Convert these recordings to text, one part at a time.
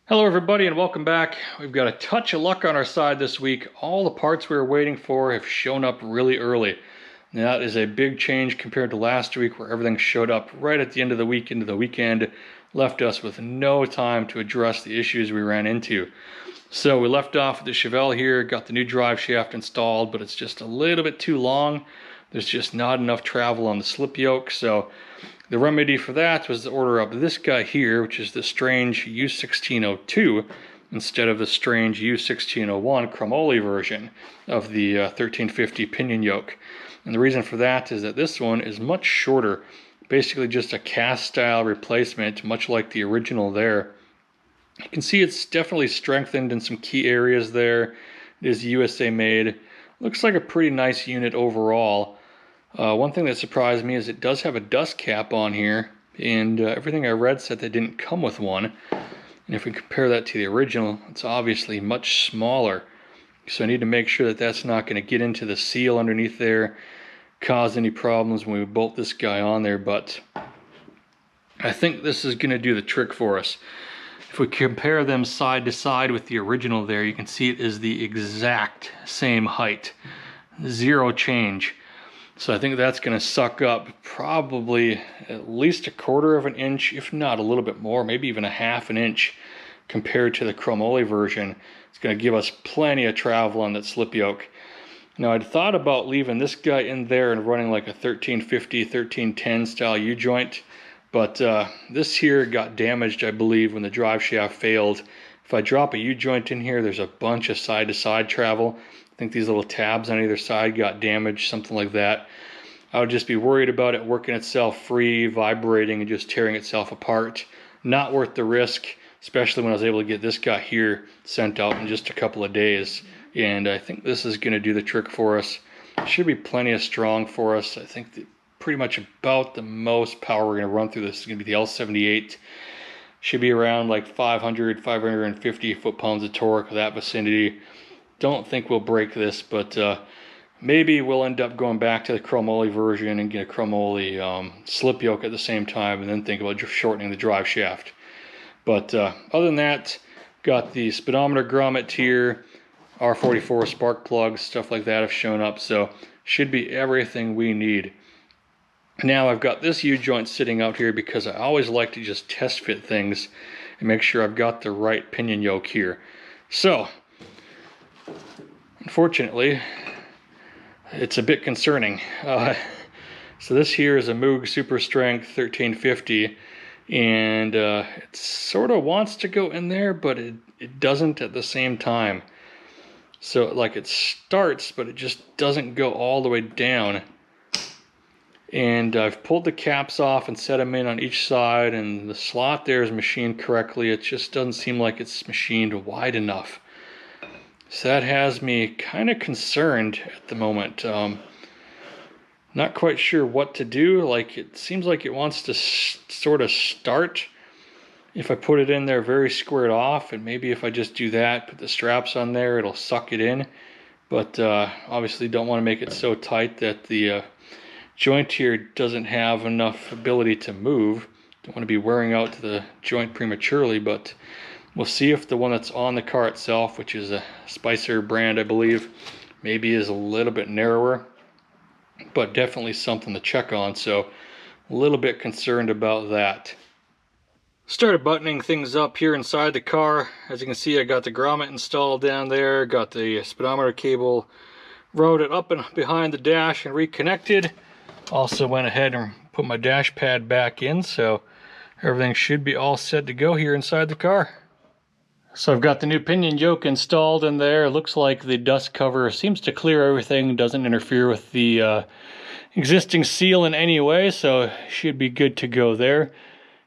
Hello everybody and welcome back. We've got a touch of luck on our side this week. All the parts we were waiting for have shown up really early. And that is a big change compared to last week where everything showed up right at the end of the week into the weekend, left us with no time to address the issues we ran into. So we left off with the Chevelle here, got the new drive shaft installed, but it's just a little bit too long. There's just not enough travel on the slip yoke, so the remedy for that was to order up this guy here, which is the strange U1602, instead of the strange U1601 chromoly version of the 1350 pinion yoke. And the reason for that is that this one is much shorter, basically just a cast style replacement, much like the original there. You can see it's definitely strengthened in some key areas there. It is USA made. Looks like a pretty nice unit overall. One thing that surprised me is it does have a dust cap on here, and everything I read said they didn't come with one. And if we compare that to the original, it's obviously much smaller. So I need to make sure that that's not going to get into the seal underneath there, cause any problems when we bolt this guy on there, but I think this is going to do the trick for us. If we compare them side to side with the original there, you can see it is the exact same height. Zero change. So I think that's going to suck up probably at least 1/4 of an inch, if not a little bit more, maybe even 1/2 inch compared to the chromoly version. It's going to give us plenty of travel on that slip yoke. Now I'd thought about leaving this guy in there and running like a 1350, 1310 style U-joint, but this here got damaged, I believe, when the drive shaft failed. If I drop a U-joint in here, there's a bunch of side-to-side travel. I think these little tabs on either side got damaged, something like that. I would just be worried about it working itself free, vibrating, and just tearing itself apart. Not worth the risk, especially when I was able to get this guy here sent out in just a couple of days. And I think this is going to do the trick for us. Should be plenty of strong for us. I think pretty much about the most power we're going to run through this is going to be the L78. Should be around like 500, 550 foot-pounds of torque, that vicinity. Don't think we'll break this, but maybe we'll end up going back to the chromoly version and get a chromoly slip yoke at the same time, and then think about just shortening the drive shaft. But other than that, got the speedometer grommet here, R44 spark plugs, stuff like that have shown up, so should be everything we need. Now I've got this U-joint sitting out here because I always like to just test fit things and make sure I've got the right pinion yoke here. So unfortunately, it's a bit concerning. So this here is a Moog Super Strength 1350, and it sort of wants to go in there, but it doesn't at the same time. So like it starts, but it just doesn't go all the way down. And I've pulled the caps off and set them in on each side, and the slot there is machined correctly. It just doesn't seem like it's machined wide enough. So that has me kind of concerned at the moment. Not quite sure what to do. Like, it seems like it wants to sort of start if I put it in there very squared off, and maybe if I just do that, put the straps on there, it'll suck it in. But obviously don't want to make it so tight that the joint here doesn't have enough ability to move. Don't want to be wearing out the joint prematurely, but we'll see if the one that's on the car itself, which is a Spicer brand, I believe, maybe is a little bit narrower, but definitely something to check on. So a little bit concerned about that. Started buttoning things up here inside the car. As you can see, I got the grommet installed down there, got the speedometer cable routed up and behind the dash and reconnected. Also went ahead and put my dash pad back in, so everything should be all set to go here inside the car. So I've got the new pinion yoke installed in there. It looks like the dust cover seems to clear everything, doesn't interfere with the existing seal in any way, so should be good to go there.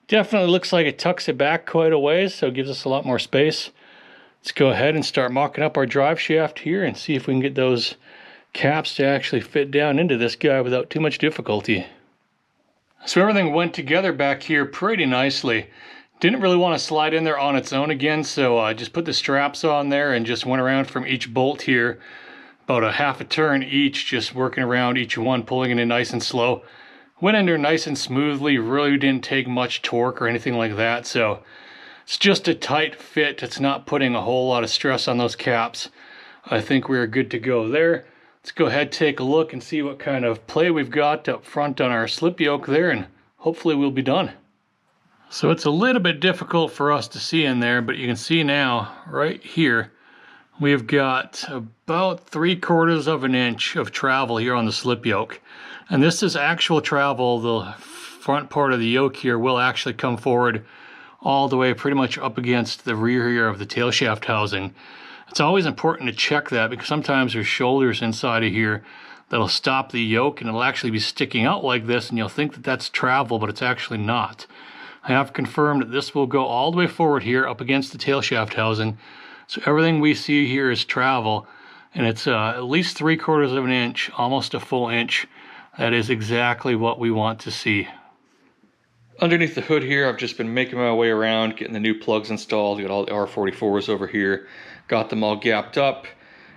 Definitely looks like it tucks it back quite a ways, so it gives us a lot more space. Let's go ahead and start mocking up our drive shaft here and see if we can get those caps to actually fit down into this guy without too much difficulty. So everything went together back here pretty nicely. Didn't really want to slide in there on its own again, so I just put the straps on there and just went around from each bolt here, about a half a turn each, just working around each one, pulling it in nice and slow. Went in there nice and smoothly, really didn't take much torque or anything like that, so It's just a tight fit. It's not putting a whole lot of stress on those caps. I think we're good to go there. Let's go ahead, take a look and see what kind of play we've got up front on our slip yoke there, and hopefully we'll be done. So it's a little bit difficult for us to see in there, but you can see now right here we've got about 3/4 of an inch of travel here on the slip yoke. And this is actual travel. The front part of the yoke here will actually come forward all the way pretty much up against the rear here of the tail shaft housing. It's always important to check that because sometimes there's shoulders inside of here that'll stop the yoke and it'll actually be sticking out like this, and you'll think that that's travel, but it's actually not. I have confirmed that this will go all the way forward here up against the tail shaft housing. So everything we see here is travel, and it's at least 3/4 of an inch, almost a full inch. That is exactly what we want to see. Underneath the hood here, I've just been making my way around, getting the new plugs installed. Got all the R44s over here. Got them all gapped up.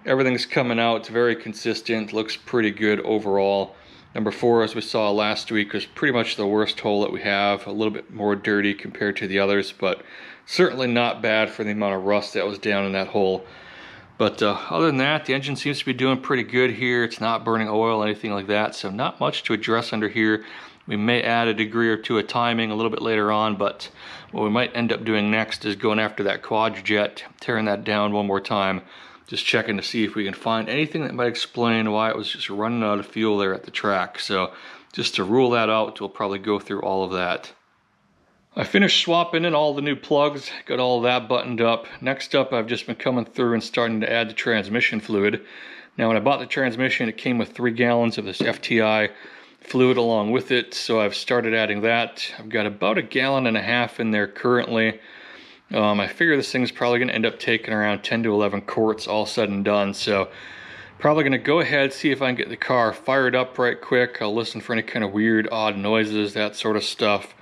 Everything's coming out. It's very consistent. Looks pretty good overall. Number 4, as we saw last week, was pretty much the worst hole that we have. A little bit more dirty compared to the others, but certainly not bad for the amount of rust that was down in that hole. But other than that, the engine seems to be doing pretty good here. It's not burning oil or anything like that, so not much to address under here. We may add a degree or two of timing a little bit later on, but what we might end up doing next is going after that quadjet, tearing that down one more time, just checking to see if we can find anything that might explain why it was just running out of fuel there at the track. So just to rule that out, we'll probably go through all of that. I finished swapping in all the new plugs, got all of that buttoned up. Next up, I've just been coming through and starting to add the transmission fluid. Now when I bought the transmission, it came with 3 gallons of this FTI fluid along with it, so I've started adding that. I've got about 1.5 gallons in there currently. I figure this thing's probably going to end up taking around 10 to 11 quarts all said and done, so probably going to go ahead, see if I can get the car fired up right quick. I'll listen for any kind of weird, odd noises, that sort of stuff.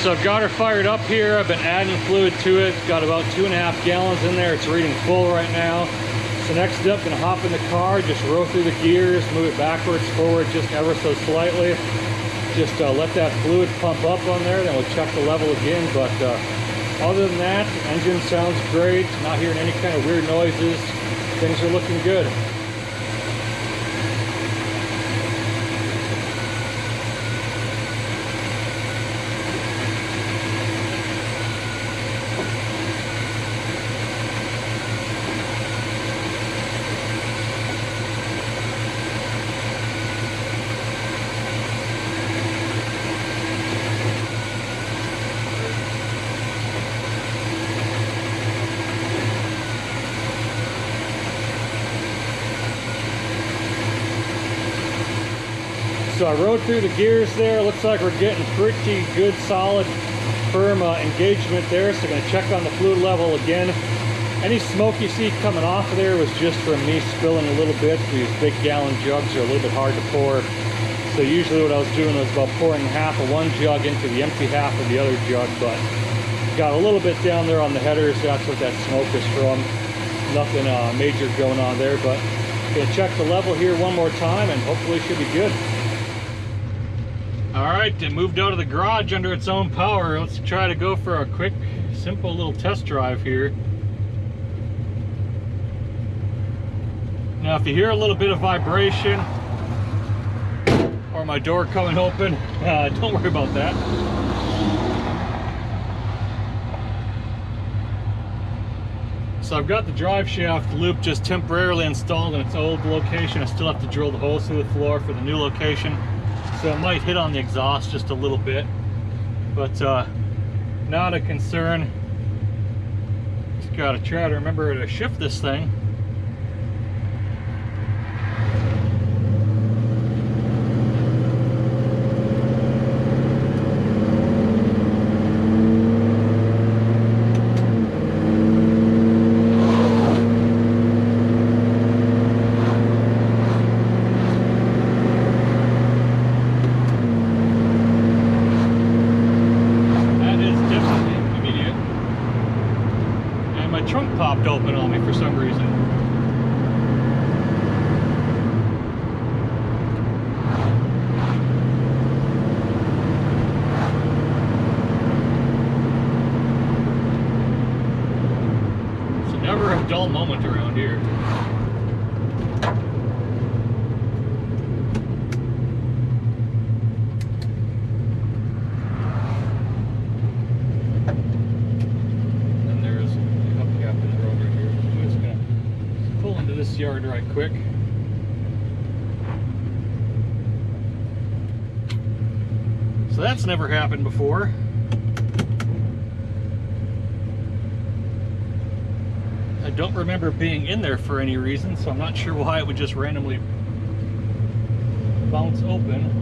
So I've got her fired up here. I've been adding fluid to it. Got about 2.5 gallons in there. It's reading full right now. So next up, gonna hop in the car, just roll through the gears, move it backwards, forward, just ever so slightly. Just let that fluid pump up on there, then we'll check the level again. But other than that, the engine sounds great. Not hearing any kind of weird noises. Things are looking good. So I rode through the gears there. Looks like we're getting pretty good, solid, firm engagement there. So I'm going to check on the fluid level again. Any smoke you see coming off of there was just from me spilling a little bit. These big gallon jugs are a little bit hard to pour. So usually what I was doing was about pouring half of one jug into the empty half of the other jug, but got a little bit down there on the headers. That's what that smoke is from. Nothing major going on there, but gonna check the level here one more time and hopefully it should be good. All right, it moved out of the garage under its own power. Let's try to go for a quick, simple little test drive here. Now, if you hear a little bit of vibration or my door coming open, don't worry about that. So I've got the drive shaft loop just temporarily installed in its old location. I still have to drill the holes through the floor for the new location. So it might hit on the exhaust just a little bit, but not a concern. Just gotta try to remember to shift this thing. Trunk popped open on moment around here. And there's the hubcap in the road right here. I'm just gonna pull into this yard right quick. So that's never happened before. I don't remember being in there for any reason, so I'm not sure why it would just randomly bounce open.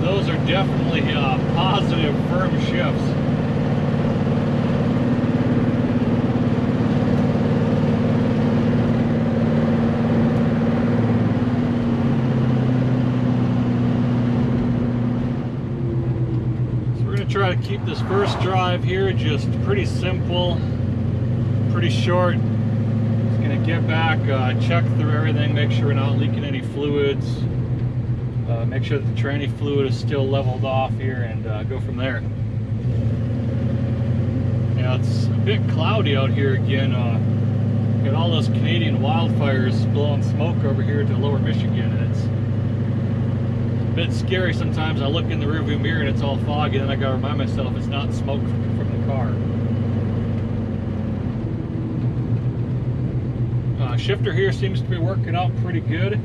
Those are definitely positive, firm shifts. So we're going to try to keep this first drive here just pretty simple, pretty short. Just going to get back, check through everything, make sure we're not leaking any fluids. Make sure that the tranny fluid is still leveled off here, and go from there. Now it's a bit cloudy out here again. Got all those Canadian wildfires blowing smoke over here to lower Michigan, and it's a bit scary sometimes. I look in the rearview mirror and it's all foggy, and then I gotta remind myself it's not smoke from the car. Shifter here seems to be working out pretty good.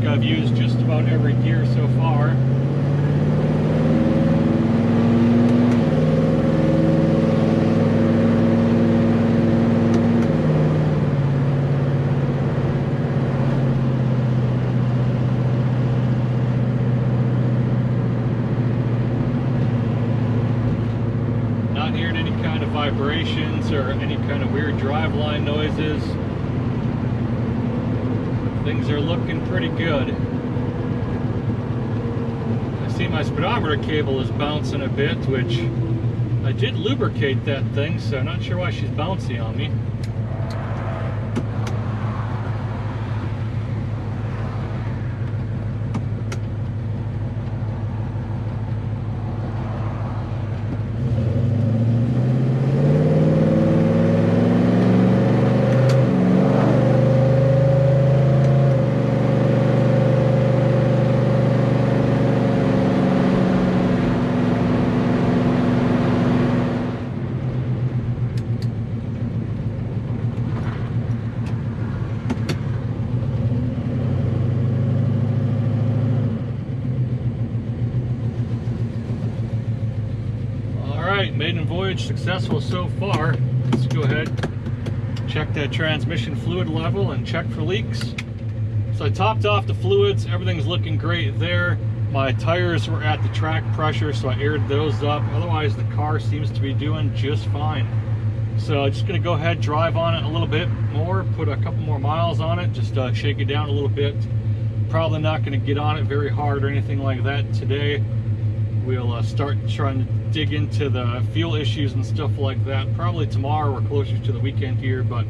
I've used just about every gear so far. Not hearing any kind of vibrations or any kind of weird driveline noises. Things are looking pretty good. I see my speedometer cable is bouncing a bit, which I did lubricate that thing, so I'm not sure why she's bouncy on me. Maiden voyage successful so far. Let's go ahead, check that transmission fluid level and check for leaks. So I topped off the fluids, everything's looking great there. My tires were at the track pressure, so I aired those up. Otherwise the car seems to be doing just fine. So I'm just gonna go ahead, drive on it a little bit more, put a couple more miles on it, just shake it down a little bit. Probably not gonna get on it very hard or anything like that today. We'll start trying to dig into the fuel issues and stuff like that. Probably tomorrow, we're closer to the weekend here, but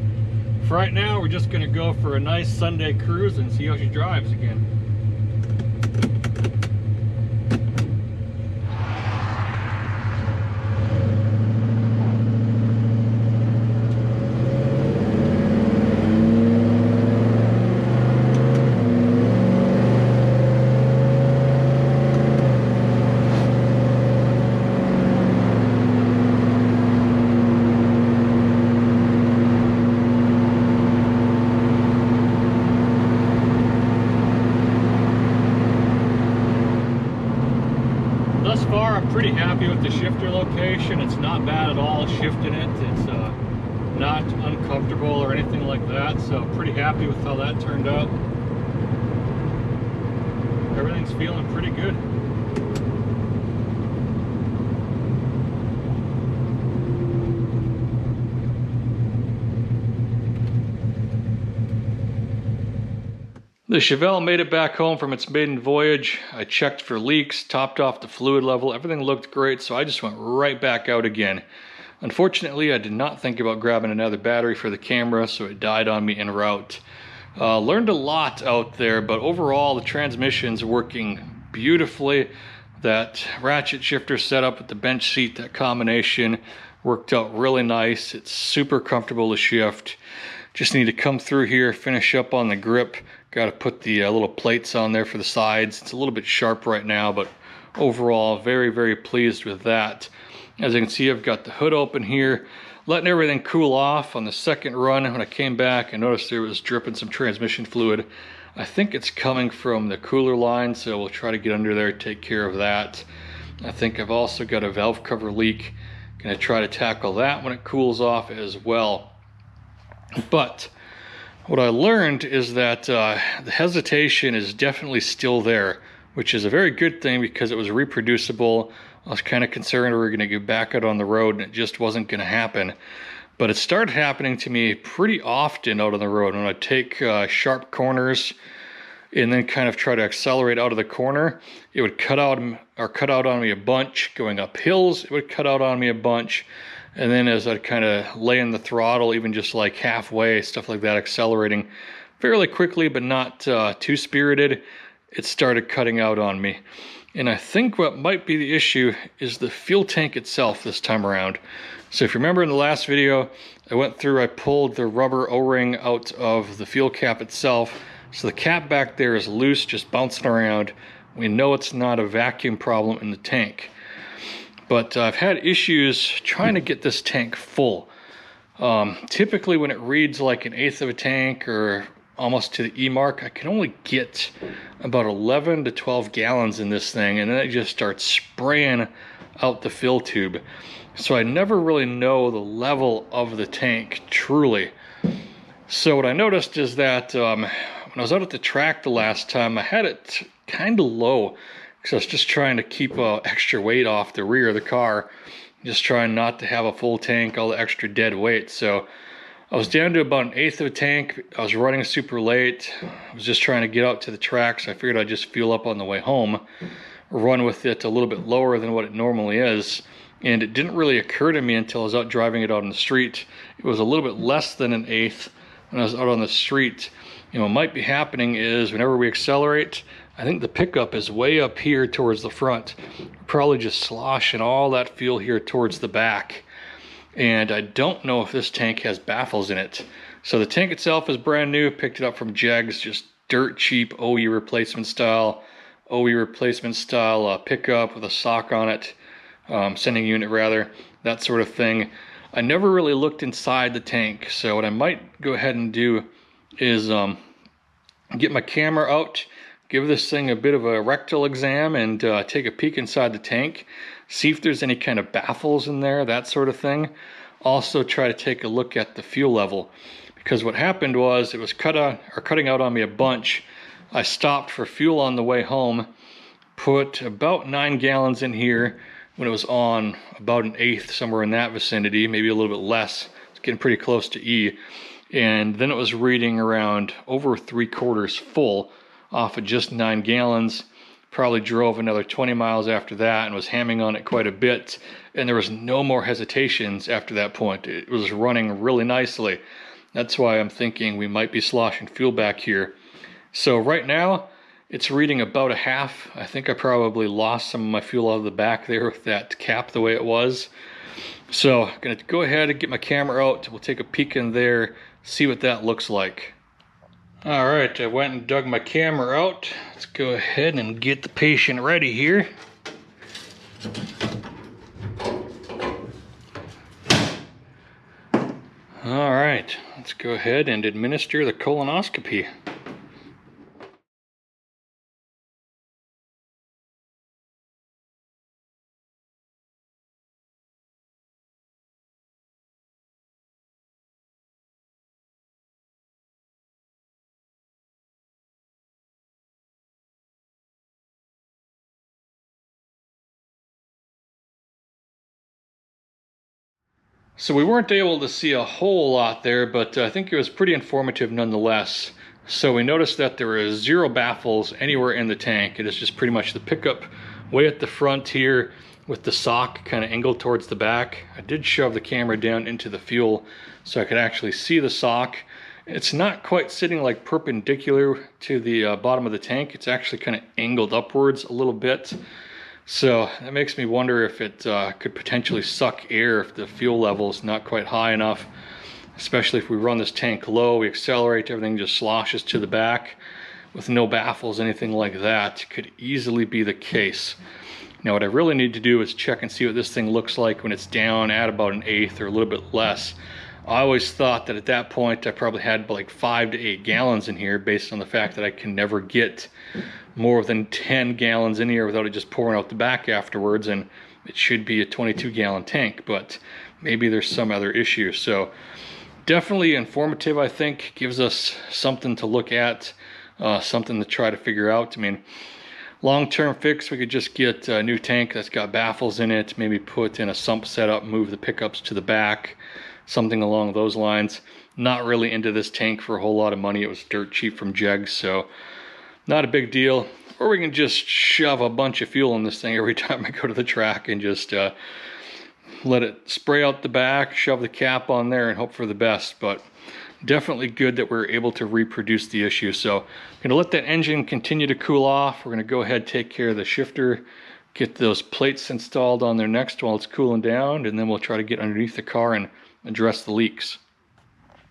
for right now, we're just gonna go for a nice Sunday cruise and see how she drives again. happy with the shifter location. It's not bad at all shifting it. It's not uncomfortable or anything like that, so pretty happy with how that turned out. Everything's feeling pretty good. The Chevelle made it back home from its maiden voyage. I checked for leaks, topped off the fluid level, everything looked great, so I just went right back out again. Unfortunately, I did not think about grabbing another battery for the camera, so it died on me en route. Learned a lot out there, but overall the transmission's working beautifully. That ratchet shifter setup with the bench seat, that combination worked out really nice. It's super comfortable to shift. Just need to come through here, finish up on the grip. Got to put the little plates on there for the sides. It's a little bit sharp right now, but overall very, very pleased with that. As you can see, I've got the hood open here, letting everything cool off. On the second run, when I came back, I noticed there was dripping some transmission fluid. I think it's coming from the cooler line, so we'll try to get under there, take care of that. I think I've also got a valve cover leak. Gonna try to tackle that when it cools off as well. But what I learned is that the hesitation is definitely still there, which is a very good thing because it was reproducible. I was kind of concerned we were going to get back out on the road and it just wasn't going to happen. But it started happening to me pretty often out on the road when I take sharp corners and then kind of try to accelerate out of the corner. It would cut out on me a bunch. Going up hills, it would cut out on me a bunch. And then as I'd kind of lay in the throttle, even just like halfway, stuff like that, accelerating fairly quickly but not too spirited, it started cutting out on me. And I think what might be the issue is the fuel tank itself this time around. So if you remember in the last video, I pulled the rubber O-ring out of the fuel cap itself. So the cap back there is loose, just bouncing around. We know it's not a vacuum problem in the tank. But I've had issues trying to get this tank full. Typically when it reads like 1/8 of a tank or almost to the E mark, I can only get about 11 to 12 gallons in this thing, and then it just starts spraying out the fill tube. So I never really know the level of the tank truly. So what I noticed is that when I was out at the track the last time, I had it kind of low because I was just trying to keep extra weight off the rear of the car, just trying not to have a full tank, all the extra dead weight. So I was down to about 1/8 of a tank. I was running super late. I was just trying to get out to the track, so I figured I'd just fuel up on the way home, run with it a little bit lower than what it normally is. And it didn't really occur to me until I was out driving it out on the street. It was a little bit less than 1/8 when I was out on the street. You know, what might be happening is whenever we accelerate, I think the pickup is way up here towards the front. We're probably just sloshing all that fuel here towards the back. And I don't know if this tank has baffles in it. So the tank itself is brand new, picked it up from Jegs, just dirt cheap OE replacement style pickup with a sock on it, sending unit rather, that sort of thing. I never really looked inside the tank, so what I might go ahead and do is get my camera out, give this thing a bit of a rectal exam and take a peek inside the tank, see if there's any kind of baffles in there, that sort of thing. Also try to take a look at the fuel level, because what happened was it was cutting out on me a bunch. I stopped for fuel on the way home, put about 9 gallons in here when it was on about 1/8, somewhere in that vicinity, maybe a little bit less. It's getting pretty close to E. And then it was reading around over 3/4 full off of just 9 gallons. Probably drove another 20 miles after that and was hamming on it quite a bit. And there was no more hesitations after that point. It was running really nicely. That's why I'm thinking we might be sloshing fuel back here. So right now, it's reading about 1/2. I think I probably lost some of my fuel out of the back there with that cap the way it was. So I'm gonna go ahead and get my camera out. We'll take a peek in there, see what that looks like. All right, I went and dug my camera out. Let's go ahead and get the patient ready here. All right, let's go ahead and administer the colonoscopy. So we weren't able to see a whole lot there, but I think it was pretty informative nonetheless. So we noticed that there were 0 baffles anywhere in the tank. It is just pretty much the pickup way at the front here with the sock kind of angled towards the back. I did shove the camera down into the fuel so I could actually see the sock. It's not quite sitting like perpendicular to the bottom of the tank. It's actually kind of angled upwards a little bit. So that makes me wonder if it could potentially suck air if the fuel level is not quite high enough. Especially if we run this tank low, we accelerate, everything just sloshes to the back with no baffles, anything like that. Could easily be the case. Now what I really need to do is check and see what this thing looks like when it's down at about 1/8 or a little bit less. I always thought that at that point I probably had like 5 to 8 gallons in here, based on the fact that I can never get more than 10 gallons in here without it just pouring out the back afterwards, and it should be a 22-gallon tank, but maybe there's some other issue. So definitely informative, I think. Gives us something to look at, something to try to figure out. I mean, long-term fix, we could just get a new tank that's got baffles in it, maybe put in a sump setup, move the pickups to the back, something along those lines. Not really into this tank for a whole lot of money. It was dirt cheap from Jegs, so not a big deal. Or we can just shove a bunch of fuel in this thing every time I go to the track and just let it spray out the back, shove the cap on there, and hope for the best. But definitely good that we're able to reproduce the issue. So I'm going to let that engine continue to cool off. We're going to go ahead, take care of the shifter, get those plates installed on there next while it's cooling down, and then we'll try to get underneath the car and address the leaks.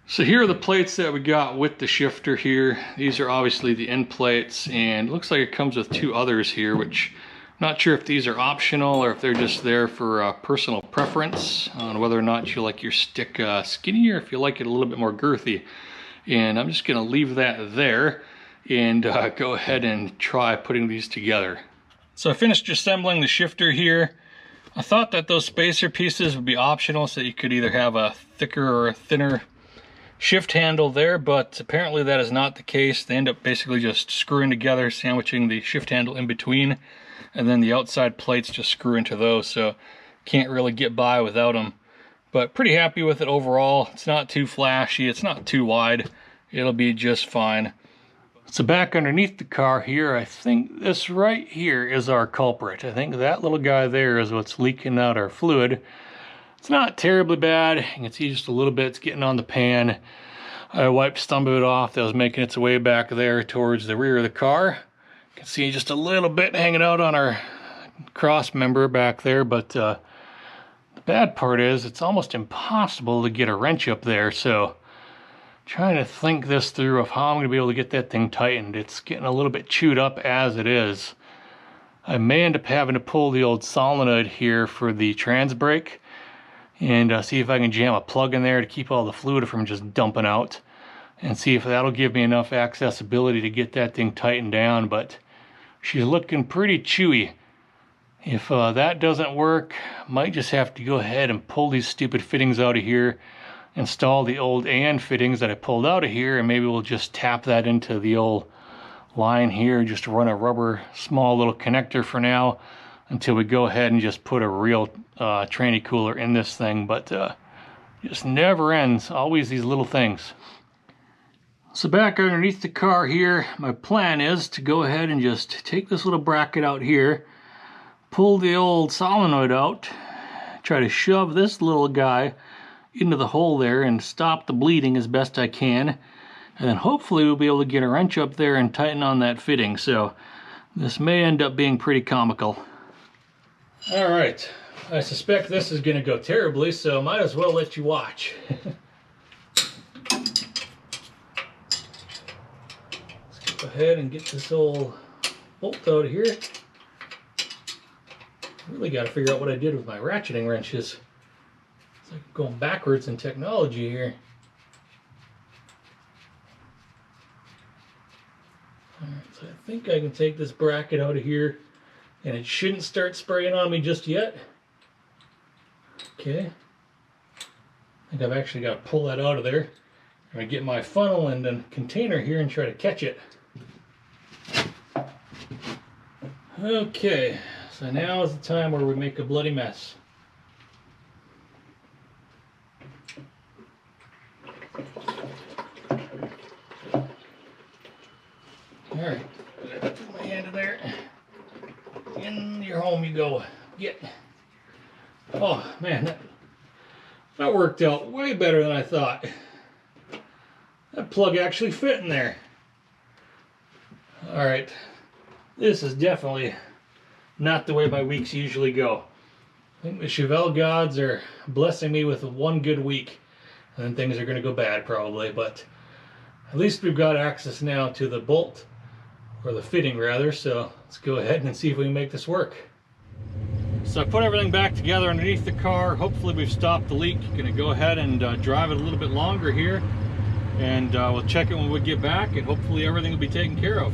So here are the plates that we got with the shifter here. These are obviously the end plates, and it looks like it comes with 2 others here, which I'm not sure if these are optional or if they're just there for personal preference on whether or not you like your stick skinny or if you like it a little bit more girthy. And I'm just going to leave that there and go ahead and try putting these together. So I finished assembling the shifter here. I thought that those spacer pieces would be optional, so you could either have a thicker or a thinner shift handle there, but apparently that is not the case. They end up basically just screwing together, sandwiching the shift handle in between, and then the outside plates just screw into those, so can't really get by without them. But pretty happy with it overall. It's not too flashy, it's not too wide, it'll be just fine. So back underneath the car here, I think this right here is our culprit. I think that little guy there is what's leaking out our fluid. It's not terribly bad. You can see just a little bit. It's getting on the pan. I wiped some of it off that was making its way back there towards the rear of the car. You can see just a little bit hanging out on our cross member back there, but the bad part is it's almost impossible to get a wrench up there. So trying to think this through of how I'm going to be able to get that thing tightened. It's getting a little bit chewed up as it is. I may end up having to pull the old solenoid here for the trans brake and see if I can jam a plug in there to keep all the fluid from just dumping out, and see if that'll give me enough accessibility to get that thing tightened down. But she's looking pretty chewy. If that doesn't work, might just have to go ahead and pull these stupid fittings out of here, install the old AN fittings that I pulled out of here, and maybe we'll just tap that into the old line here, just to run a rubber small little connector for now, until we go ahead and just put a real tranny cooler in this thing. But just never ends, always these little things. So back underneath the car here, my plan is to go ahead and just take this little bracket out here, pull the old solenoid out, try to shove this little guy into the hole there and stop the bleeding as best I can, and then hopefully we'll be able to get a wrench up there and tighten on that fitting. So this may end up being pretty comical. All right, I suspect this is going to go terribly, so might as well let you watch. Let's go ahead and get this old bolt out of here. Really got to figure out what I did with my ratcheting wrenches. It's like going backwards in technology here. All right, so I think I can take this bracket out of here, and it shouldn't start spraying on me just yet. Okay. I think I've actually got to pull that out of there. I'm going to get my funnel and a container here and try to catch it. Okay, so now is the time where we make a bloody mess. Alright, put my hand in there. In your home you go. Get. Oh man, that worked out way better than I thought. That plug actually fit in there. Alright, this is definitely not the way my weeks usually go. I think the Chevelle gods are blessing me with one good week, and then things are going to go bad probably, but at least we've got access now to the bolt, or the fitting rather, so let's go ahead and see if we can make this work. So I put everything back together underneath the car. Hopefully we've stopped the leak. Going to go ahead and drive it a little bit longer here, and we'll check it when we get back, and hopefully everything will be taken care of.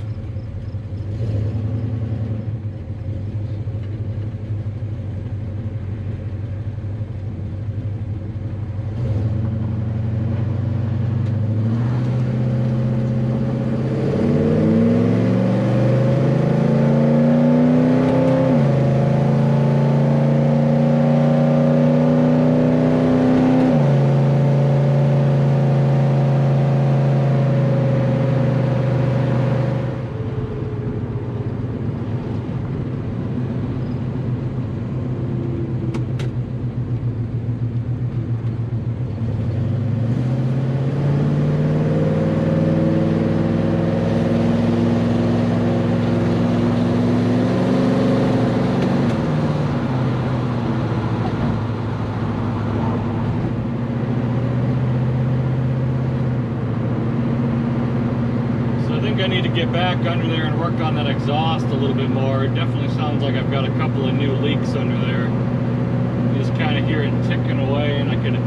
I need to get back under there and work on that exhaust a little bit more. It definitely sounds like I've got a couple of new leaks under there. You just kind of hear it ticking away, and I could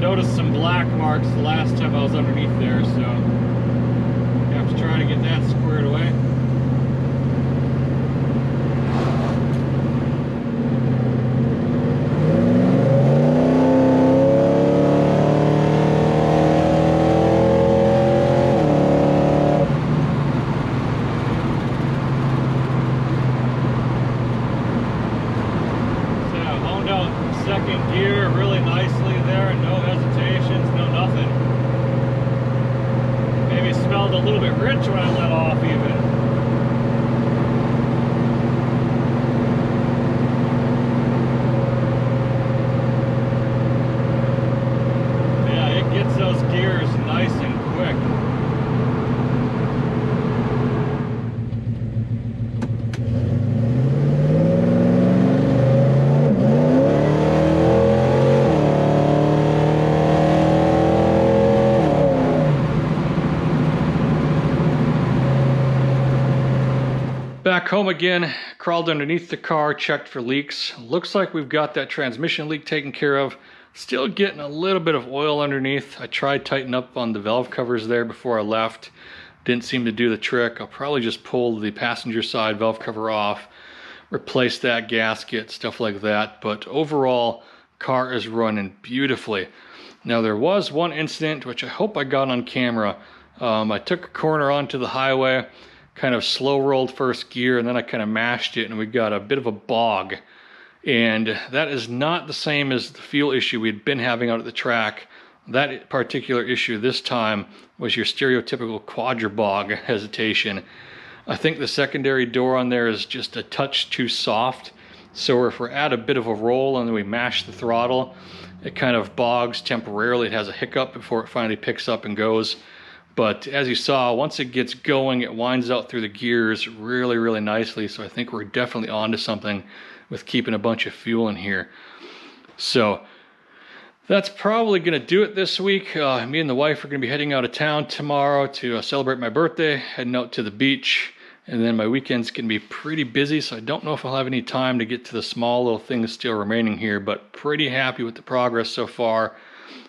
notice some black marks the last time I was underneath there, so I have to try to get that squared away. Second gear really nicely there, no hesitations, no nothing. Maybe smelled a little bit rich when I let off even. Yeah, it gets those gears nice and quick. Back home again, crawled underneath the car, checked for leaks. Looks like we've got that transmission leak taken care of. Still getting a little bit of oil underneath. I tried tightening up on the valve covers there before I left. Didn't seem to do the trick. I'll probably just pull the passenger side valve cover off, replace that gasket, stuff like that. But overall, car is running beautifully. Now there was one incident which I hope I got on camera. I took a corner onto the highway, kind of slow rolled first gear, and then I kind of mashed it, and we got a bit of a bog. And that is not the same as the fuel issue we'd been having out at the track. That particular issue this time was your stereotypical quadra bog hesitation. I think the secondary door on there is just a touch too soft, so if we're at a bit of a roll and then we mash the throttle, it kind of bogs temporarily. It has a hiccup before it finally picks up and goes. But as you saw, once it gets going, it winds out through the gears really, really nicely. So I think we're definitely onto something with keeping a bunch of fuel in here. So that's probably going to do it this week. Me and the wife are going to be heading out of town tomorrow to celebrate my birthday, heading out to the beach. And then my weekend's going to be pretty busy, so I don't know if I'll have any time to get to the small little things still remaining here, but pretty happy with the progress so far.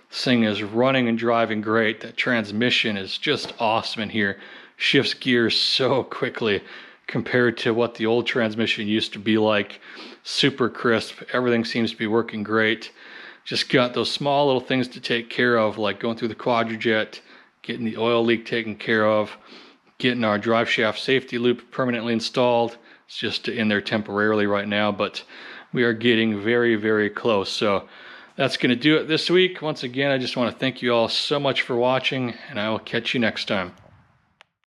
This thing is running and driving great. That transmission is just awesome in here. Shifts gears so quickly compared to what the old transmission used to be like. Super crisp. Everything seems to be working great. Just got those small little things to take care of, like going through the quadrajet, getting the oil leak taken care of, getting our drive shaft safety loop permanently installed. It's just in there temporarily right now, but we are getting very, very close. So That's going to do it this week. Once again, I just want to thank you all so much for watching, and I will catch you next time.